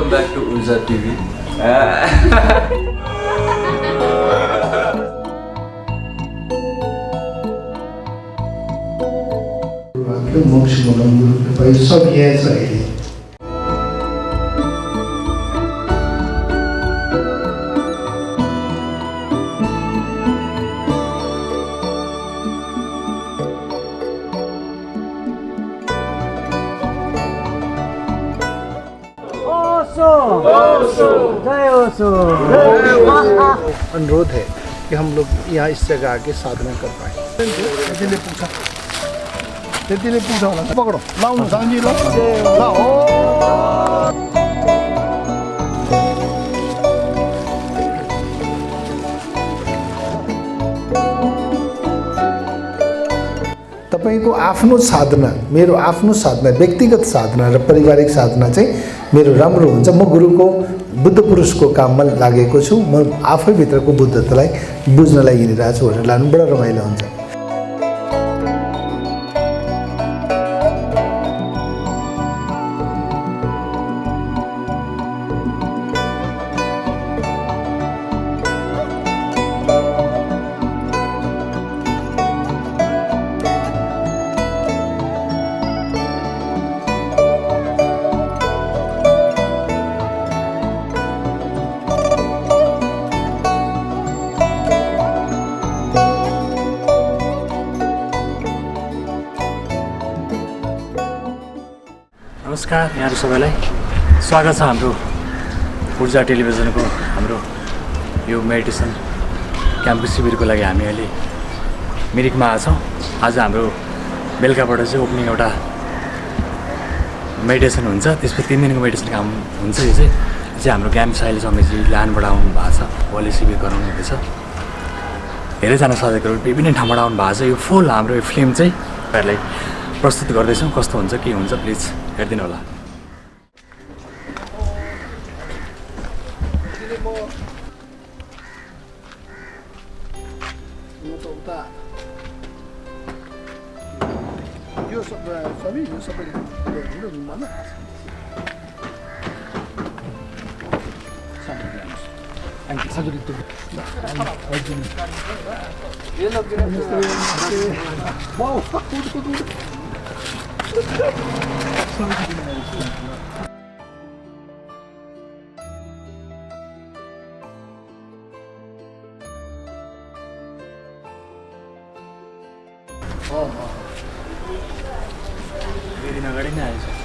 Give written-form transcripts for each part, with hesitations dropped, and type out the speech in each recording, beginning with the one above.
Welcome back to Urja TV. मोक्ष बोलाउनु सब यहाँ छ अहिले अनुरोध है कि हम लोग यहाँ इस जगह आके साधना कर पाए। त्यतिले पुग्छ होला पकडौ लाउनु साङ्गी ल हो तपाईको आफ्नो साधना मेरो आफ्नो साधना व्यक्तिगत साधना र पारिवारिक साधना चाहिँ मेरो राम्रो हुन्छ। म गुरुको बुद्ध पुरुषको काममा लागेको छु। म आफै भित्रको बुद्धतालाई बुझ्नलाई हिँडिरहेको छु भनेर लानु बडा रमाइलो हुन्छ। नमस्कार यहाँहरु सबैलाई स्वागत छ हाम्रो ऊर्जा टेलिभिजनको हाम्रो यो मेडिटेसन क्याम्पस शिविरको लागि हामी अहिले मिरिकमा आछौँ। आज हाम्रो बेलुकाबाट चाहिँ ओपनिङ एउटा मेडिटेसन हुन्छ। त्यसपछि 3 दिनको मेडिटेसन काम हुन्छ। यो चाहिँ हाम्रो ज्ञान साइली समिति लानबाट आउनु भएको छ। उहाँले शिविर गराउनु हुँदैछ। धेरैजना साथीहरू विभिन्न ठाउँबाट आउनु भएको छ। यो फुल हाम्रो यो फिल्म चाहिँ तपाईँहरूलाई प्रस्तुत गर्दैछौँ। कस्तो हुन्छ के हुन्छ प्लिज हेरिदिनु होला। यो सबै रुममा न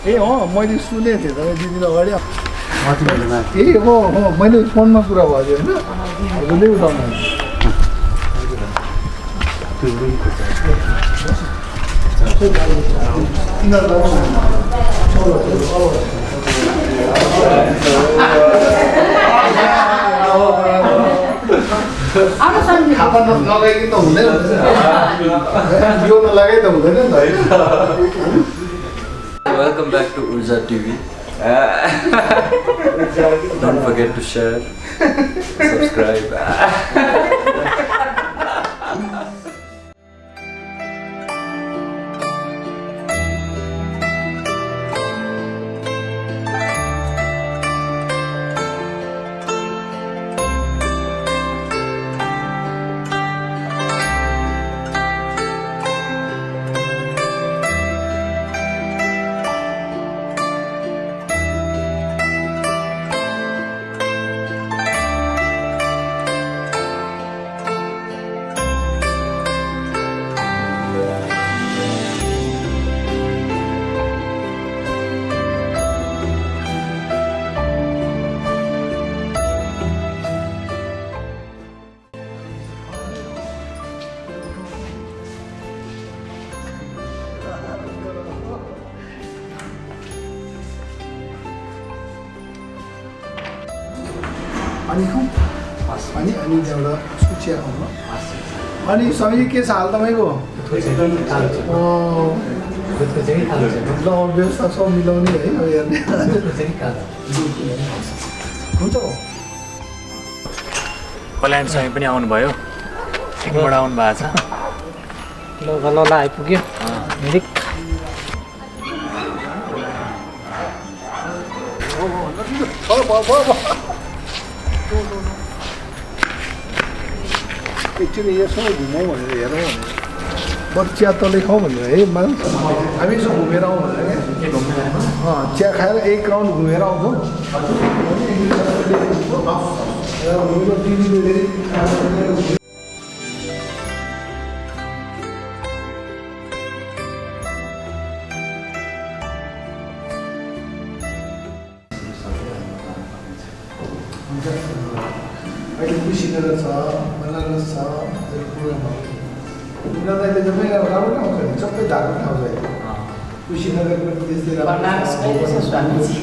ए हो मैले सुनेको थिएँ तपाईँ 2 दिन अगाडि ए हो मैले फोनमा कुरा भयो होइन हजुरले उठाउनु खापा नलगाइकन त हुँदैन यो नलगाइ त हुँदैन नि त। Welcome back to Urja TV. Don't forget to share, subscribe. अनि त्यहाँबाट सुचिया आउनु अनि सबै के छ हाल तपाईँको ल व्यवस्था सब मिलाउने है हेर्ने हुन्छ कल्याण स्वामी पनि आउनुभयो। सिक्किमबाट आउनु भएको छ। ल आइपुग्यो मिरिक। हो एकछिन यसो घुमौँ भनेर हेरौँ भनेर बरु चिया तलै खाउँ भनेर है मान्छ हामी यसो घुमेर आउँ भनेर क्या चिया खाएर एक राउन्ड घुमेर आउँछौँ अहिले कुशीनगर छ बनारस छ उनीहरूलाई त जम्मै राम्रो ठाउँ छ नि सबै धार्मिक ठाउँ छ कुशीनगर पनि त्यस्तै बनारस कहिले छ स्वामीजी?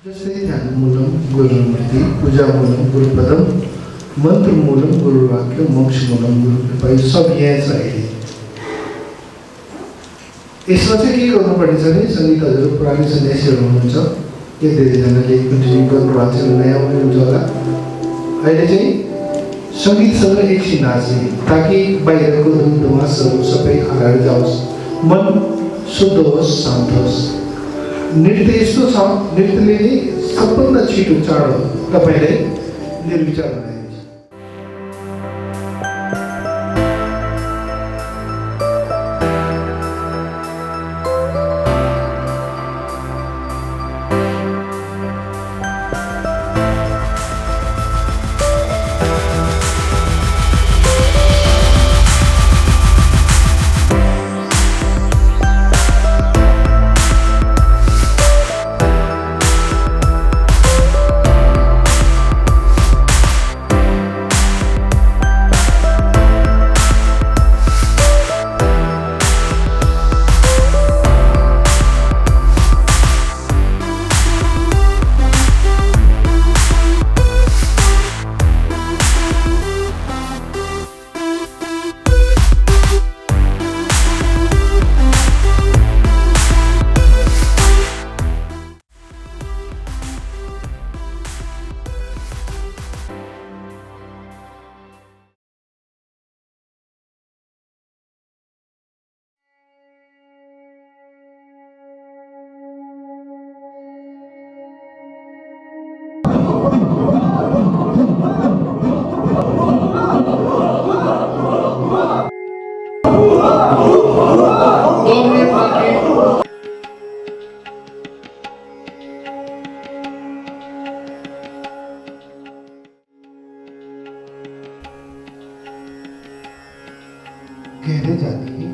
जस्तै ध्यानमूलम गुरुमूर्ति, पूजामूलम गुरुपदम, मन्त्रमूलम गुरुवाक्य, मोक्षमूलम गुरुकृपा, यो सब यहाँ छ अहिले। यसमा चाहिँ के गर्नुपर्ने छ भने सङ्गीत हजुर पुरानो सन्यासीहरू हुनुहुन्छ, एक धेरैजनाले कन्टिन्यू गर्नुभएको छ, नयाँ हुनुहुन्छ होला। अहिले चाहिँ सङ्गीतसँग एकछिन नाच्ने ताकि बाहिरको धुमधुमासहरू सबै हराएर जाओस्, मन शुद्ध होस्, शान्त होस्। नृत्य यस्तो छ, नृत्यले नै सबभन्दा छिटो चाँडो तपाईँलाई निर्विचार बनाइदिन्छ। गहरे जाती है।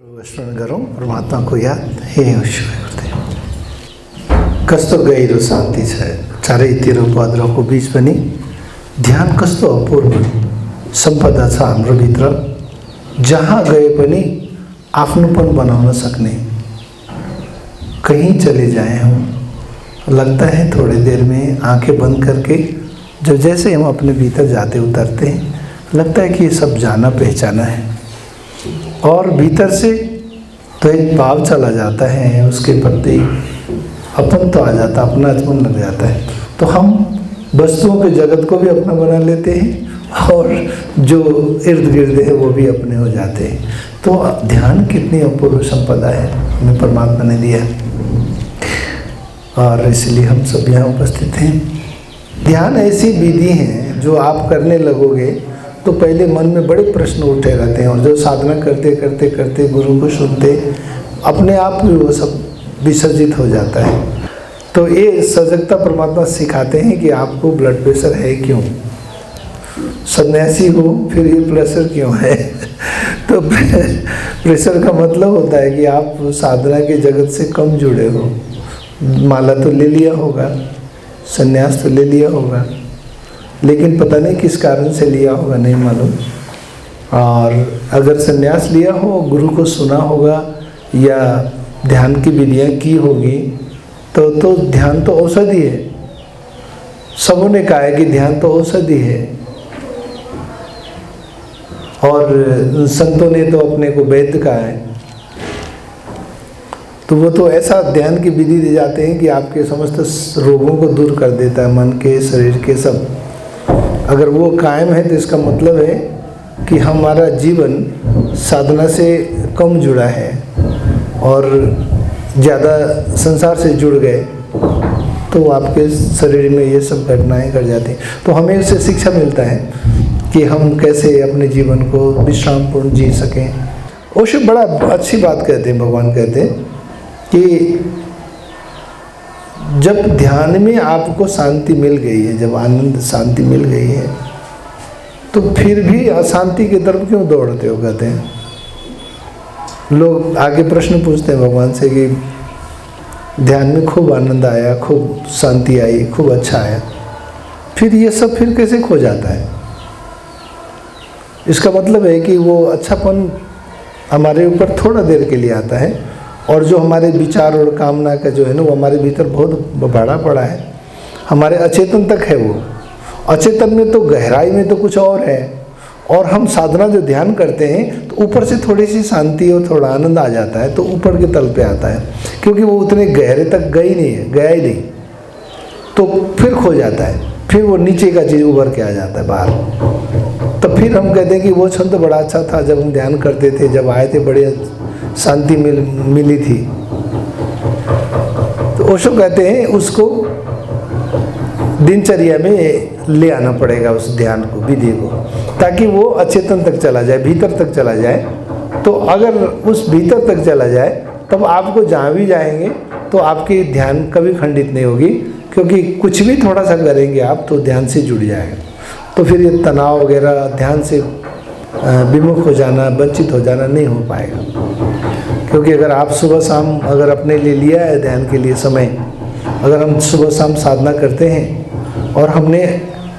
स्मरण गरौँ परमात्माको याद। हे ईश्वर, कस्तो गहिरो शान्ति छ चारैतिर उपद्रवको बिच पनि। ध्यान कस्तो अपूर्व सम्पदा छ हाम्रो भित्र, जहाँ गए पनि आफ्नोपन बनाउन सक्ने। कहीं चले जाए हम, लगता है थोड़ी देर में आंखें बंद करके जब जैसे हम अपने भीतर जाते उतरते हैं, लगता है कि ये सब जाना पहचाना है, और भीतर से तो एक भाव चला जाता है, उसके प्रति अपन तो आ जाता, अपनापन लग जाता है। तो हम वस्तुओं के जगत को भी अपना बना लेते हैं और जो इर्द गिर्द है वो भी अपने हो जाते हैं। तो ध्यान कितनी अपूर्व संपदा है हमें परमात्मा ने दिया, और इसलिए हम सब यहाँ उपस्थित हैं। ध्यान ऐसी विधि है जो आप करने लगोगे तो पहले मन में बड़े प्रश्न उठे रहते हैं, और जो साधना करते करते करते गुरु को सुनते अपने आप ही वो सब विसर्जित हो जाता है। तो ये सजगता परमात्मा सिखाते हैं कि आपको ब्लड प्रेशर है क्यों, सन्यासी हो फिर ये प्रेशर क्यों है। तो प्रेशर का मतलब होता है कि आप साधना के जगत से कम जुड़े हो। माला तो ले लिया होगा, सन्यास तो ले लिया होगा, लेकिन पता नहीं किस कारण से लिया होगा, नहीं मालूम। और अगर सन्यास लिया हो, गुरु को सुना होगा या ध्यान की विधियाँ की होगी, तो ध्यान तो औषधि है। सबों ने कहा है कि ध्यान तो औषधि है, और संतों ने तो अपने को वैद्य कहा है। तो वो तो ऐसा ध्यान की विधि दे जाते हैं कि आपके समस्त रोगों को दूर कर देता है, मन के शरीर के सब। अगर वो कायम है तो इसका मतलब है कि हमारा जीवन साधना से कम जुड़ा है और ज़्यादा संसार से जुड़ गए, तो आपके शरीर में ये सब घटनाएं घट जाती हैं। तो हमें उससे शिक्षा मिलता है कि हम कैसे अपने जीवन को विश्रामपूर्ण जी सकें। ओशो बड़ा अच्छी बात कहते हैं, भगवान कहते हैं कि जब ध्यान में आपको शांति मिल गई है, जब आनंद शांति मिल गई है, तो फिर भी अशांति की तरफ क्यों दौड़ते हो, कहते हैं। लोग आगे प्रश्न पूछते हैं भगवान से कि ध्यान में खूब आनंद आया, खूब शांति आई, खूब अच्छा आया, फिर ये सब फिर कैसे खो जाता है। इसका मतलब है कि वो अच्छापन हमारे ऊपर थोड़ा देर के लिए आता है, और जो हमारे विचार और कामना का जो है ना, वो हमारे भीतर बहुत बड़ा पड़ा है, हमारे अचेतन तक है। वो अचेतन में तो गहराई में तो कुछ और है, और हम साधना जो ध्यान करते हैं तो ऊपर से थोड़ी सी शांति और थोड़ा आनंद आ जाता है, तो ऊपर के तल पे आता है, क्योंकि वो उतने गहरे तक गया ही नहीं, तो फिर खो जाता है, फिर वो नीचे का चीज़ उभर के आ जाता है बाहर। तो फिर हम कहते हैं कि वो क्षण तो बड़ा अच्छा था जब हम ध्यान करते थे, जब आए थे बड़े शांति मिली थी। तो ओशो कहते हैं उसको दिनचर्या में ले आना पड़ेगा, उस ध्यान को, विधि को, ताकि वो अचेतन तक चला जाए, भीतर तक चला जाए। तो अगर उस भीतर तक चला जाए तब आपको जहाँ भी जाएंगे तो आपकी ध्यान कभी खंडित नहीं होगी, क्योंकि कुछ भी थोड़ा सा करेंगे आप तो ध्यान से जुड़ जाएगा। तो फिर ये तनाव वगैरह, ध्यान से विमुख हो जाना, वंचित हो जाना नहीं हो पाएगा। क्योंकि अगर आप सुबह शाम अगर अपने लिए लिया है ध्यान के लिए समय, अगर हम सुबह शाम साधना करते हैं और हमने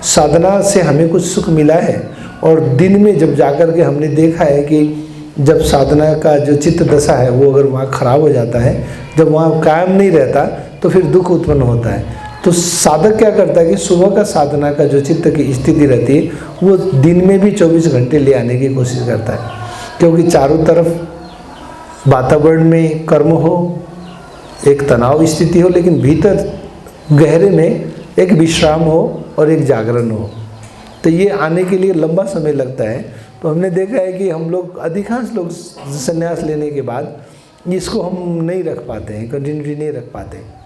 साधना से हमें कुछ सुख मिला है, और दिन में जब जाकर के हमने देखा है कि जब साधना का जो चित्त दशा है वो अगर वहाँ खराब हो जाता है, जब वहाँ कायम नहीं रहता, तो फिर दुख उत्पन्न होता है। तो साधक क्या करता है कि सुबह का साधना का जो चित्त की स्थिति रहती है वो दिन में भी 24 घंटे ले आने की कोशिश करता है, क्योंकि चारों तरफ वातावरण में कर्म हो, एक तनाव स्थिति हो, लेकिन भीतर गहरे में एक विश्राम हो और एक जागरण हो। तो ये आने के लिए लंबा समय लगता है। तो हमने देखा है कि हम लोग, अधिकांश लोग संन्यास लेने के बाद इसको हम नहीं रख पाते हैं, कंटिन्यूटी नहीं रख पाते।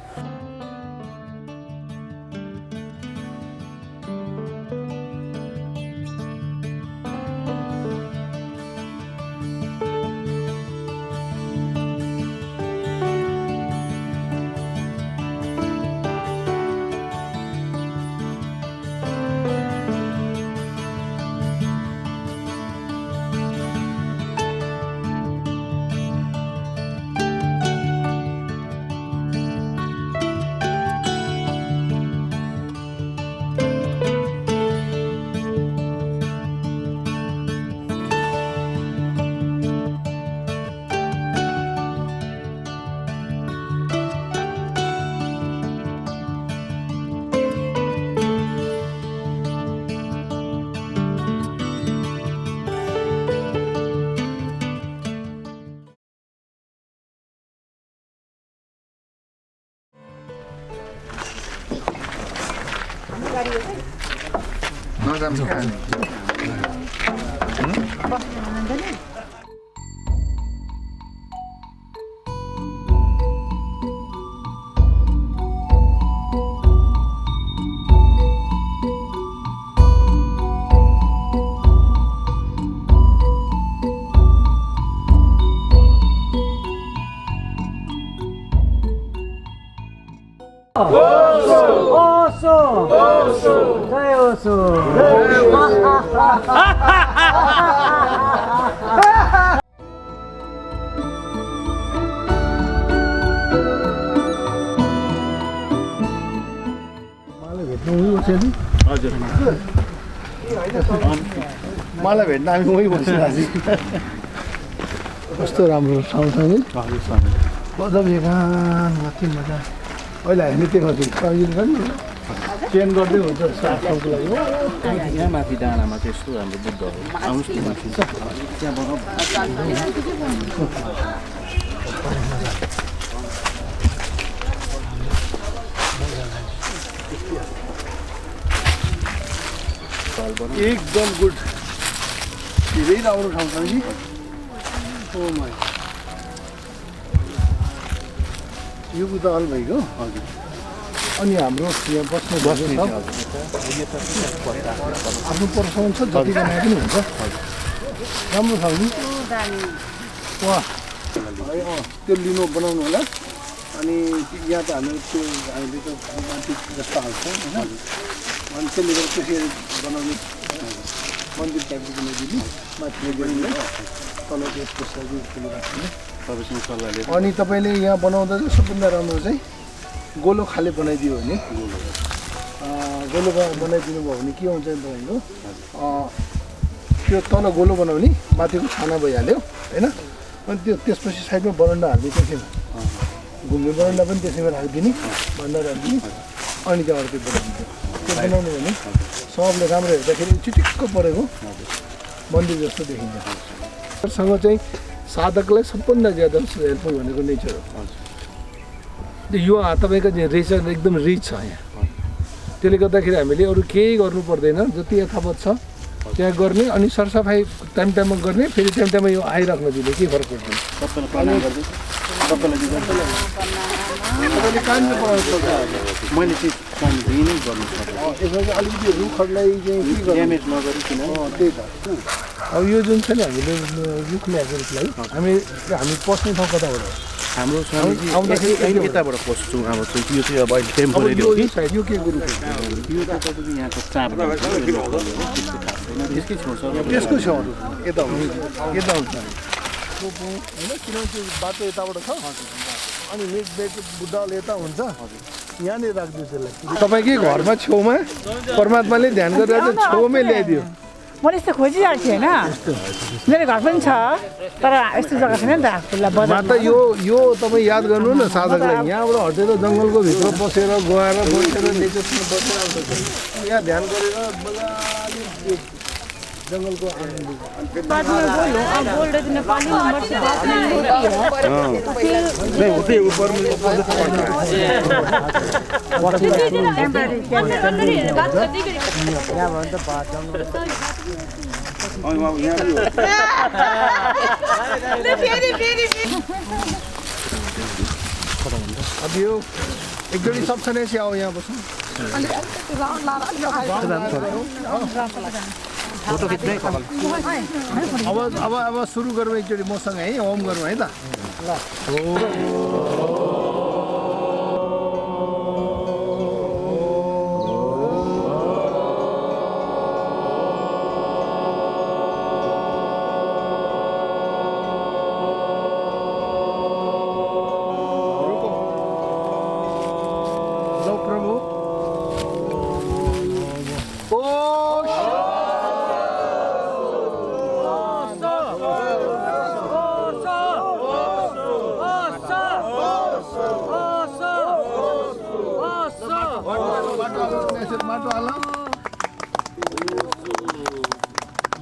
मलाई भेट्न हामी उही बसिरहेको कस्तो राम्रो ठाउँ छ नि गजब एकान कति मजा अहिले हामी त्यो गर्छौँ चेन गर्दै हुन्छ साफको लागि यहाँ माथि डाँडामा चाहिँ यस्तो हाम्रो बुद्धहरू आउनुहोस् न माथि त्यहाँ बनाऊ एकदम गुड धेरै राम्रो ठाउँ छ कि ओ माई यो बुद्ध हल भइगयो हजुर अनि हाम्रो यहाँ बस्ने आफ्नो पर्साउन छ जति बनाए पनि हुन्छ राम्रो छ नि वा त्यो लिनु बनाउनु होला अनि यहाँ त हामीले त्यो हामीले त माथि जस्तो हाल्छौँ होइन अनि त्यसले गर्दा त्यसरी बनाउने मन्दिर टाइपको बनाइदिने माथि गरिने तल त्यसको सजिलो ठुलो राख्ने तपाईँसँग सल्लाह लिएर अनि तपाईँले यहाँ बनाउँदा चाहिँ सबभन्दा राम्रो चाहिँ गोलो खाले बनाइदियो भने गोलो बनाइदिनु भयो भने के हुन्छ तपाईँको त्यो तल गोलो बनाउने माथिको छाना भइहाल्यो होइन अनि त्यो त्यसपछि साइडमा बरन्डा हालिदियो त्यसैमा घुम्ने बरन्डा पनि त्यसैमा राखिदिने बरन्डा राखिदिने अनि त्यहाँ अर्को बनाइदिन्छ त्यो बनाउनु भने सबले राम्रो हेर्दाखेरि चिटिक्क परेको मन्दिर जस्तो देखिन्छ सँग चाहिँ साधकलाई सबभन्दा ज्यादा हेल्पफुल भनेको नेचर हो यो तपाईँको रेचर एकदम रिच छ यहाँ त्यसले गर्दाखेरि हामीले अरू केही गर्नु पर्दैन जति यथावत छ त्यहाँ गर्ने अनि सरसफाइ टाइम टाइममा गर्ने फेरि टाइम टाइममा यो आइराख्न दिने के फरक पर्दैन तपाईँले कहाँनिर बनाउनु पर्छ मैले चाहिँ काम दिनै गर्नु पर्छ यसमा चाहिँ अलिकति रुखहरूलाई चाहिँ के गर्नु ड्यामेज नगरिकन त्यही त अब यो जुन छ नि हामीले रुख ल्याएको रुखलाई हामी पस्ने ठाउँ कताबाट हो हाम्रो आउँदाखेरि यताबाट पस्छौँ अब यो चाहिँ अब अहिले टेम्पोरेरी हो कि यो के गुरु यो त तपाईँको यहाँको चाप त्यसकै छेउछाउ त्यसको छेउहरू यता हुन्छ होइन किनभने त्यो बाटो यताबाट छ अनि नेक्स्ट बेड बुद्धल यता हुन्छ यहाँनिर राखिदियो त्यसलाई तपाईँकै घरमा छेउमा परमात्माले ध्यान गरेर चाहिँ छेउमै ल्याइदियो मैले यस्तो खोजिरहेको थिएँ होइन मेरो घर पनि छ तर यस्तो जग्गा छैन नि त त यो तपाईँ याद गर्नु न साधकलाई यहाँबाट हटेर जङ्गलको भित्र बसेर गएर बसेर नेचरसँग बसेर यहाँ ध्यान गरेर मजाले जङ्गलको अब यो एकचोटि सक्छ नै चाहिँ अब यहाँ बस्नु फोटो खिच्नै अब सुरु गरौँ एकचोटि मसँग है होम गरौँ है त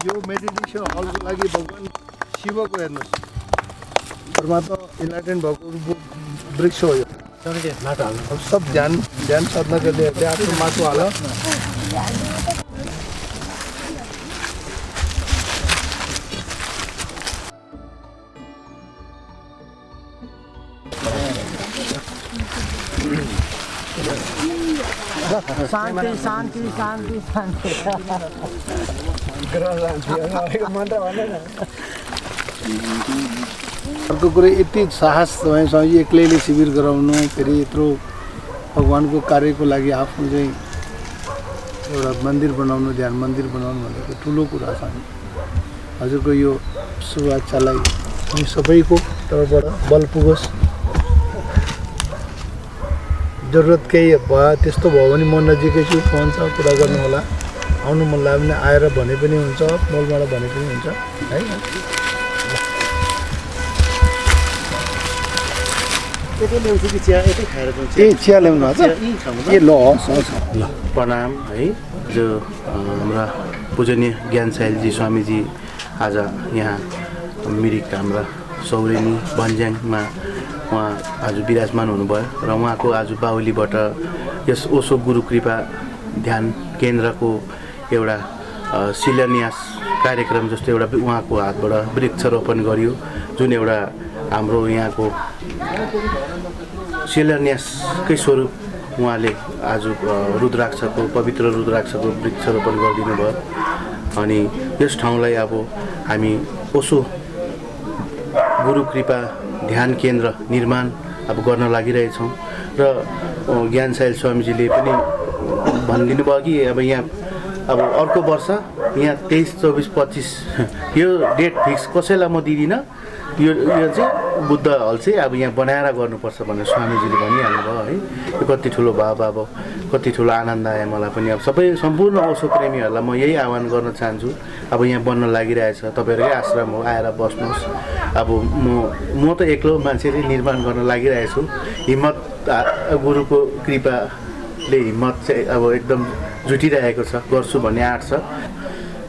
यो मेडिटेसन हलको लागि भगवान् शिवको हेर्नुहोस् परमात्मा इन्लाइटेन भएको वृक्ष हो यो अब सब ध्यान साधना गर्दै हेर्दै आफ्नो माटो हाल शान्ति शान्ति शान्ति शान्ति अर्को कुरो यति साहस तपाईँसँग एक्लैले शिविर गराउनु फेरि यत्रो भगवान्को कार्यको लागि आफ्नो चाहिँ एउटा मन्दिर बनाउनु ध्यान मन्दिर बनाउनु भनेको ठुलो कुरा छ हजुरको यो शुभेच्छालाई हामी सबैको तर्फबाट बल पुगोस् जरुरत केही भयो त्यस्तो भयो भने म नजिकै छु फोन छ कुरा गर्नु होला आउनु मन लाग्यो भने आएर भने पनि हुन्छ मोलबाट भने पनि हुन्छ है चिया ल्याउनु हजुर ए ल प्रणाम है जो हाम्रा पूजनीय ज्ञान साहिलजी स्वामीजी आज यहाँ मिरिक हाम्रा सौरेनी भन्ज्याङमा उहाँ आज विराजमान हुनुभयो र उहाँको आज बाहुलीबाट यस ओशो गुरु कृपा ध्यान केन्द्रको एउटा शिलान्यास कार्यक्रम जस्तो एउटा उहाँको हातबाट वृक्षारोपण गरियो जुन एउटा हाम्रो यहाँको शिलान्यासकै स्वरूप उहाँले आज रुद्राक्षको पवित्र रुद्राक्षको वृक्षारोपण गरिदिनु भयो अनि यस ठाउँलाई अब हामी ओशो गुरु कृपा ध्यान केन्द्र निर्माण अब गर्न लागिरहेछौँ र ज्ञान साहिल स्वामीजीले पनि भनिदिनु भयो कि अब यहाँ अब अर्को वर्ष यहाँ 23, 24, 25 यो डेट फिक्स कसैलाई म दिदिनँ यो चाहिँ बुद्ध हल चाहिँ अब यहाँ बनाएर गर्नुपर्छ भनेर स्वामीजीले भनिहाल्नु भयो है यो कति ठुलो भाव अब कति ठुलो आनन्द आयो मलाई पनि अब सबै सम्पूर्ण ओशो प्रेमीहरूलाई म यही आह्वान गर्न चाहन्छु अब यहाँ बन्न लागिरहेछ तपाईँहरूकै आश्रम हो आएर बस्नुहोस् अब म त एक्लो मान्छेले निर्माण गर्न लागिरहेछु हिम्मत गुरुको कृपाले हिम्मत चाहिँ अब एकदम जुटिरहेको छ गर्छु भन्ने आँट छ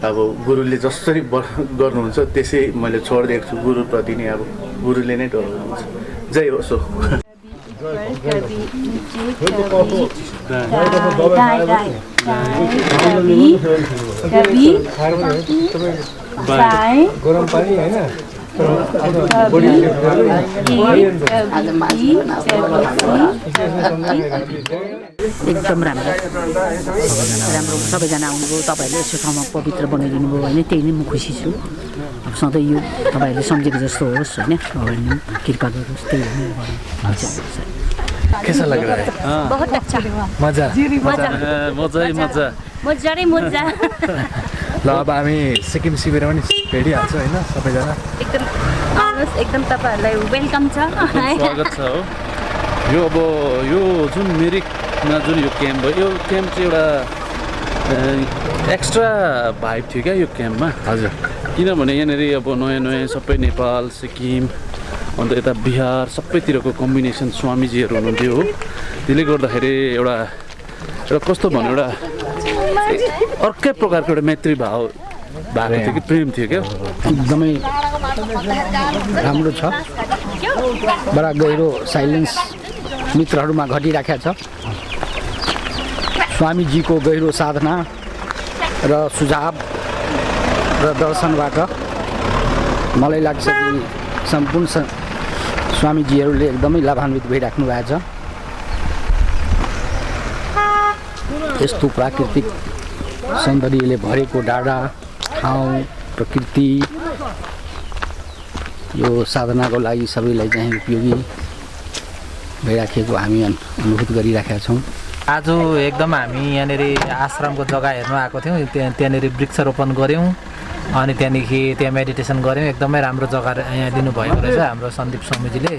अब गुरुले जसरी गर्नुहुन्छ त्यसै मैले छोडिदिएको छु गुरुप्रति नै अब गुरुले नै डराउनुहुन्छ जय ओशो गरम पानी होइन एकदम राम्रो राम्रो सबैजना आउनुभयो तपाईँहरूले यस्तो ठाउँमा पवित्र बनाइदिनु भयो होइन त्यही नै म खुसी छु अब सधैँ यो तपाईँहरूले सम्झेको जस्तो होस् होइन भगवान्ले कृपा गरोस् त्यही नै कैसा लग रहा है बहुत अच्छा मजा मजा मजा मजा रे मजा ल अब हामी सिक्किम शिविरमा नि भेटिहाल्छ होइन सबैजना एकदम आउनुहोस् एकदम तपाईँहरूलाई वेलकम छ स्वागत छ हो यो अब यो जुन मिरिकमा जुन यो क्याम्प भयो यो क्याम्प चाहिँ एउटा एक्स्ट्रा भाइब थियो क्या यो क्याम्पमा हजुर किनभने यहाँनिर अब नयाँ नयाँ सबै नेपाल सिक्किम अन्त यता बिहार सबैतिरको कम्बिनेसन स्वामीजीहरू हुनुहुन्थ्यो हो त्यसले गर्दाखेरि एउटा कस्तो भन्नु एउटा अर्कै प्रकारको एउटा मैत्री भाव भएको थियो कि प्रेम थियो क्या एकदमै राम्रो छ बडा गहिरो साइलेन्स मित्रहरूमा घटिराखेको छ स्वामीजीको गहिरो साधना र सुझाव र दर्शनबाट मलाई लाग्छ कि सम्पूर्ण स्वामीजीहरूले एकदमै लाभान्वित भइराख्नु भएको छ यस्तो प्राकृतिक सौन्दर्यले भरेको डाँडा ठाउँ प्रकृति यो साधनाको लागि सबैलाई चाहिँ उपयोगी भइराखेको हामी अनुभूत गरिराखेका छौँ आज एकदम हामी यहाँनिर आश्रमको जग्गा हेर्नु आएको थियौँ त्यहाँनिर वृक्षारोपण गऱ्यौँ अनि त्यहाँदेखि त्यहाँ मेडिटेसन गऱ्यौँ एकदमै राम्रो जग्गा यहाँ दिनुभएको रहेछ हाम्रो सन्दीप स्वामीजीले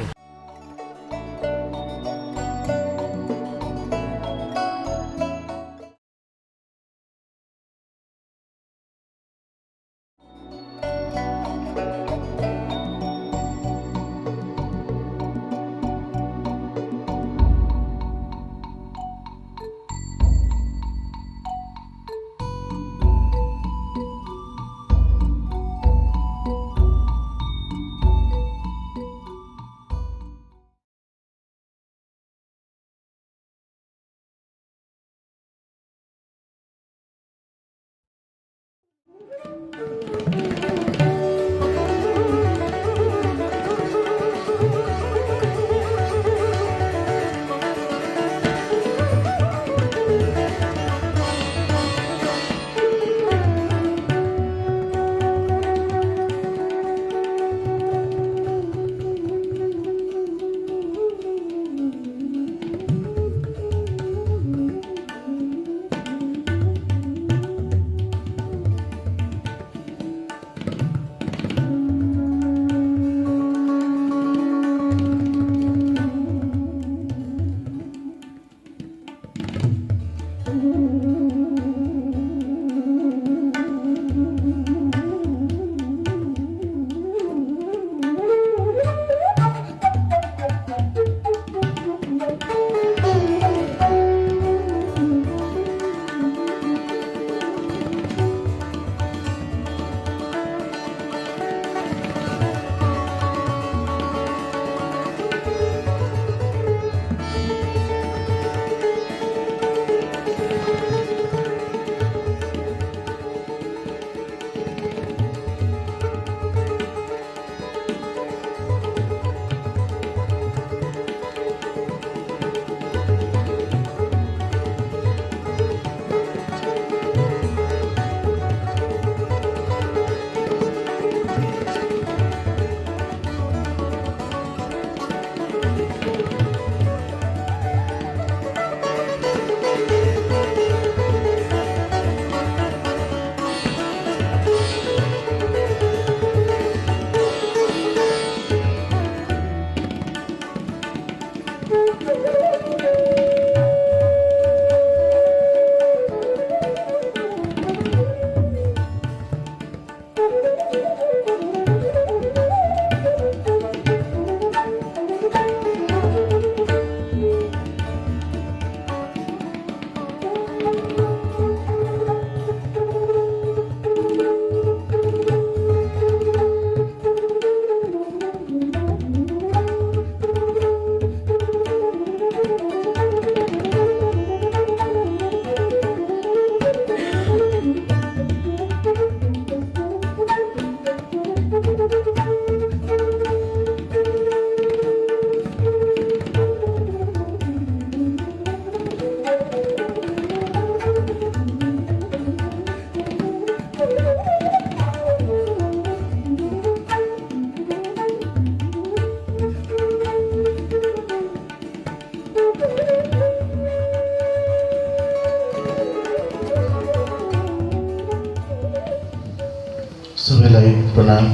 सबैलाई प्रणाम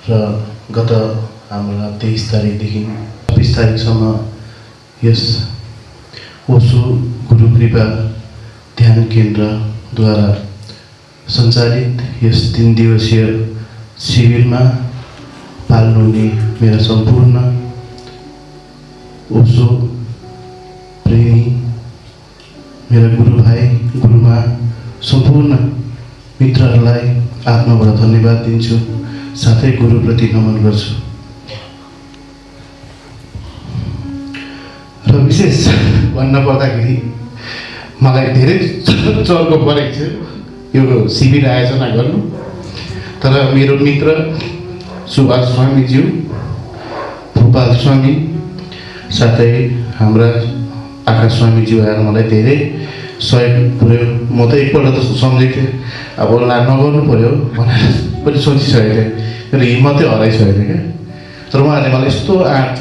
र गत हाम्रा 23 तारिकदेखि 26 तारिकसम्म यस ओशो गुरु कृपा ध्यान केन्द्रद्वारा सञ्चालित यस 3 दिवसीय शिविरमा पाल्नुहुने मेरा सम्पूर्ण ओशो प्रेमी मेरा गुरु भाइ गुरुमा सम्पूर्ण मित्रहरूलाई आत्माबाट धन्यवाद दिन्छु, साथै गुरुप्रति नमन गर्छु। र विशेष भन्न पर्दाखेरि मलाई धेरै चर्को परेको थियो यो शिविर आयोजना गर्नु, तर मेरो मित्र सुभाष स्वामीज्यू, भूपाल स्वामी साथै हाम्रा आकाश स्वामीज्यू आएर मलाई धेरै सहयोग पुर्यायो। म त एकपल्ट त सम्झेको थिएँ अब नगर्नु पऱ्यो भनेर पनि सोचिसकेको थिएँ, मेरो हिम्मतै हराइसकेको थिएँ क्या। तर उहाँहरूले मलाई यस्तो आँट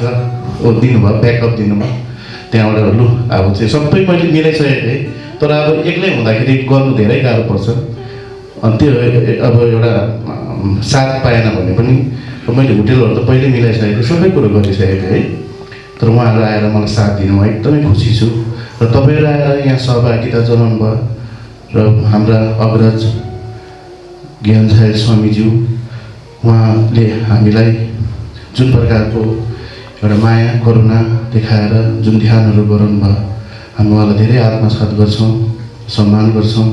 दिनुभयो, ब्याकअप दिनुभयो त्यहाँबाट। लु अब चाहिँ सबै मैले मिलाइसकेको थिएँ, तर अब एक्लै हुँदाखेरि गर्नु धेरै गाह्रो पर्छ। अनि त्यो अब एउटा साथ पाएन भने पनि मैले होटेलहरू त पहिल्यै मिलाइसकेको थिएँ, सबै कुरो गरिसकेको थिएँ है। तर उहाँहरू आएर मलाई साथ दिनुभयो, एकदमै खुसी छु। र तपाईँहरू आएर यहाँ सहभागिता जनाउनु भयो र हाम्रा अग्रज ज्ञानझायल स्वामीज्यू उहाँले हामीलाई जुन प्रकारको एउटा माया करुणा देखाएर जुन ध्यानहरू गराउनु भयो, हामी उहाँलाई धेरै आत्मसात गर्छौँ, सम्मान गर्छौँ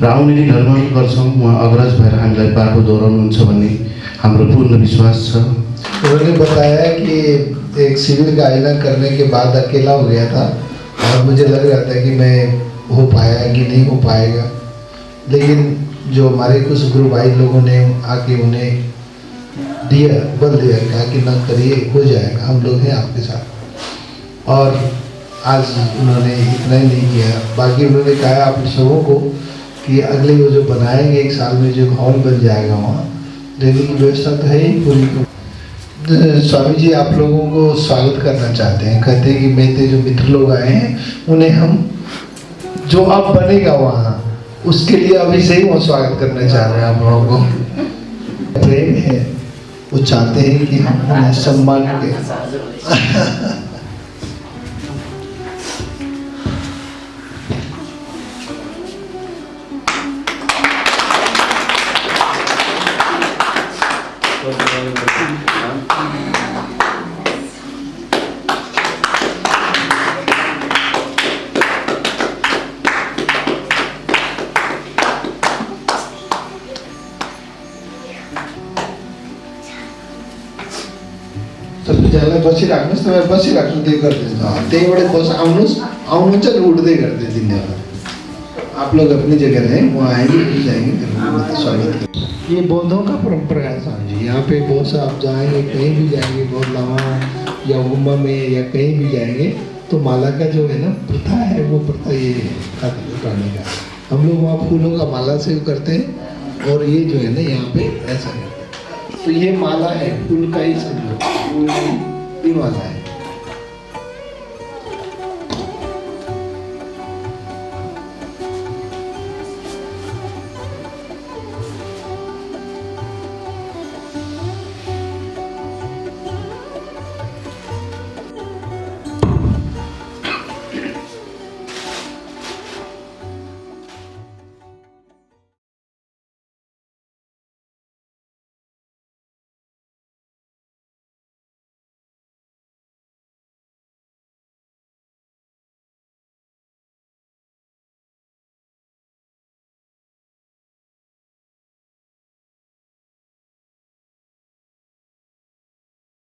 र आउने दिनहरूमा पनि गर्छौँ। उहाँ अग्रज भएर हामीलाई बाटो दोहोऱ्याउनुहुन्छ भन्ने हाम्रो पूर्ण विश्वास छ। उन्होंने बताया कि एक शिविर का आयोजन करने के बाद अकेला हो गया था और मुझे लग रहा था कि मैं हो पाया कि नहीं हो पाएगा, लेकिन जो हमारे कुछ गुरु भाई लोगों ने आके उन्हें दिया, बल दिया, कहा कि ना करिए, हो जाएगा, हम लोग हैं आपके साथ। और आज उन्होंने इतना ही नहीं किया, बाकी उन्होंने कहा आप सबों को कि अगले वो जो बनाएंगे 1 साल में जो हॉल बन जाएगा वहाँ रहने की व्यवस्था तो है ही पूरी। स्वामी जी आप लोगों को स्वागत करना चाहते हैं, कहते हैं कि मेरे जो मित्र लोग आए हैं उन्हें हम जो अब बनेगा वहाँ उसके लिए अभी से ही वो स्वागत करना चाह रहे हैं आप लोगों को। प्रेम है, वो चाहते हैं कि हम उन्हें सम्मान दें। सबैजनालाई बसिराख्नुहोस्, तपाईँ बसिराख्नु त्यो गरिदिन्छ, त्यहीबाट आउनुहुन्छ नि उठ्दै गर्दै धन्यवाद। आप लोग अपनी जगह रहें, वहाँ आएंगे फिर जाएंगे, फिर स्वागत। ये बौद्धों का परंपरा है स्वामी जी, यहाँ पे बहुत सा आप जाएंगे, कहीं भी जाएंगे, बौद्ध लामा या मुंबई में या कहीं भी जाएंगे तो माला का जो है ना प्रथा है, वो प्रथा ये है खाते उठाने का। हम लोग वहाँ फूलों का माला से करते हैं और ये जो है ना यहाँ पे ऐसा करते हैं। तो ये माला है, फूल का ही समझो, फूल की माला है।